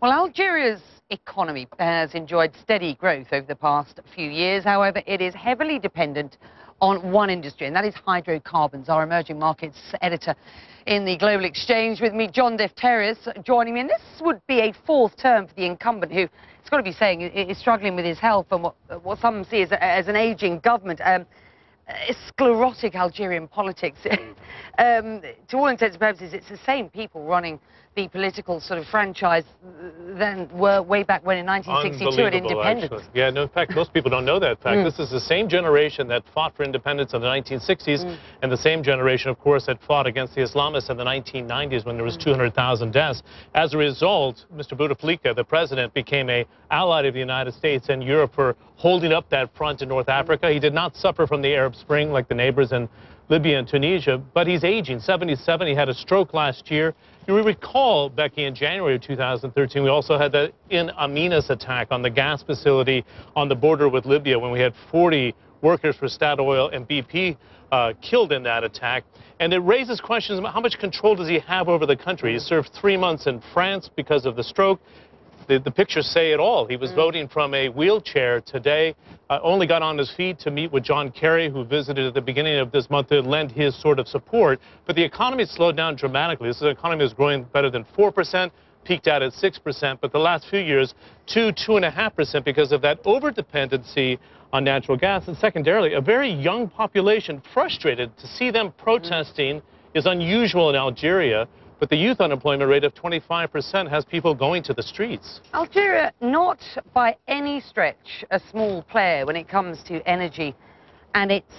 Well, Algeria's economy has enjoyed steady growth over the past few years. However, it is heavily dependent on one industry, and that is hydrocarbons. Our emerging markets editor in the Global Exchange with me, John Defterios, joining me. And this would be a fourth term for the incumbent, who, it's got to be saying, is struggling with his health and what some see as an ageing government. Sclerotic Algerian politics. To all intents and purposes, it's the same people running the political sort of franchise than were way back when in 1962 at independence. Actually. Yeah, no, in fact, most people don't know that fact. This is the same generation that fought for independence in the 1960s and the same generation, of course, that fought against the Islamists in the 1990s when there was 200,000 deaths. As a result, Mr. Bouteflika, the president, became an ally of the United States and Europe for holding up that front in North Africa. He did not suffer from the Arab Spring like the neighbors in Libya and Tunisia, but he's aging, 77. He had a stroke last year. You recall, Becky, in January of 2013, we also had the In Amenas attack on the gas facility on the border with Libya when we had 40 workers for Statoil and BP killed in that attack. And it raises questions about how much control does he have over the country. He served 3 months in France because of the stroke. The pictures say it all. He was voting from a wheelchair today, only got on his feet to meet with John Kerry, who visited at the beginning of this month to lend his sort of support. But the economy slowed down dramatically. This is an economy that's growing better than 4%, peaked out at 6%, but the last few years, 2.5% because of that over-dependency on natural gas. And secondarily, a very young population frustrated. To see them protesting is unusual in Algeria. But the youth unemployment rate of 25% has people going to the streets. Algeria, not by any stretch a small player when it comes to energy and its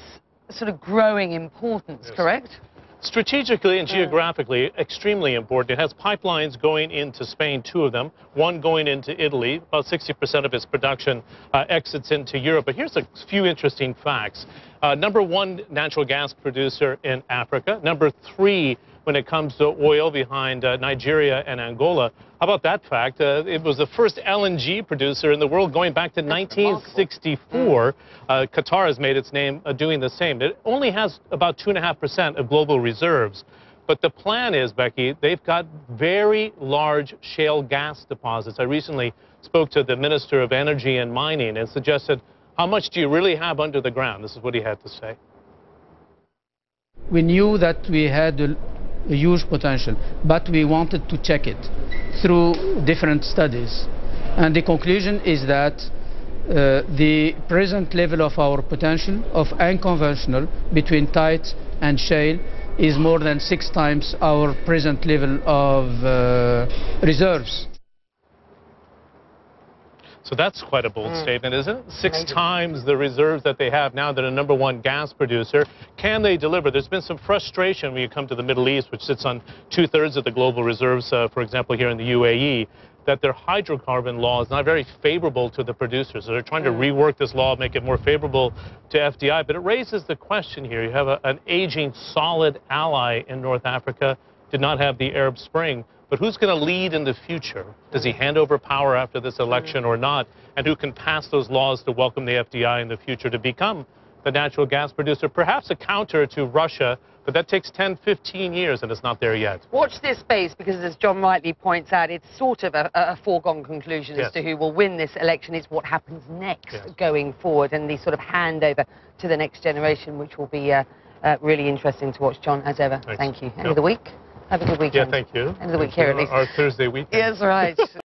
sort of growing importance, correct? Strategically and geographically, extremely important. It has pipelines going into Spain, 2 of them, one going into Italy. About 60% of its production exits into Europe. But here's a few interesting facts. #1 natural gas producer in Africa. #3 when it comes to oil, behind Nigeria and Angola. How about that fact? It was the first LNG producer in the world going back to 1964. Qatar has made its name doing the same. It only has about 2.5% of global reserves. But the plan is, Becky, they've got very large shale gas deposits. I recently spoke to the Minister of Energy and Mining and suggested, how much do you really have under the ground? This is what he had to say. We knew that we had a huge potential, but we wanted to check it through different studies. And the conclusion is that the present level of our potential of unconventional between tight and shale is more than 6 times our present level of reserves. So that's quite a bold statement, isn't it? 6 times the reserves that they have now. They're a #1 gas producer. Can they deliver? There's been some frustration when you come to the Middle East, which sits on 2/3 of the global reserves, for example, here in the UAE, that their hydrocarbon law is not very favorable to the producers. So they're trying to rework this law, make it more favorable to FDI. But it raises the question here. You have an aging, solid ally in North Africa, did not have the Arab Spring. But who's going to lead in the future? Does he hand over power after this election or not? And who can pass those laws to welcome the FDI in the future to become the natural gas producer? Perhaps a counter to Russia, but that takes 10, 15 years, and it's not there yet. Watch this space, because as John rightly points out, it's sort of a foregone conclusion as to who will win this election. It's what happens next going forward, and the sort of handover to the next generation, which will be really interesting to watch. John, as ever, thank you. End of the week. Have a good weekend. Yeah, thank you. End of the week here, at least. Our Thursday weekend. Yes, right.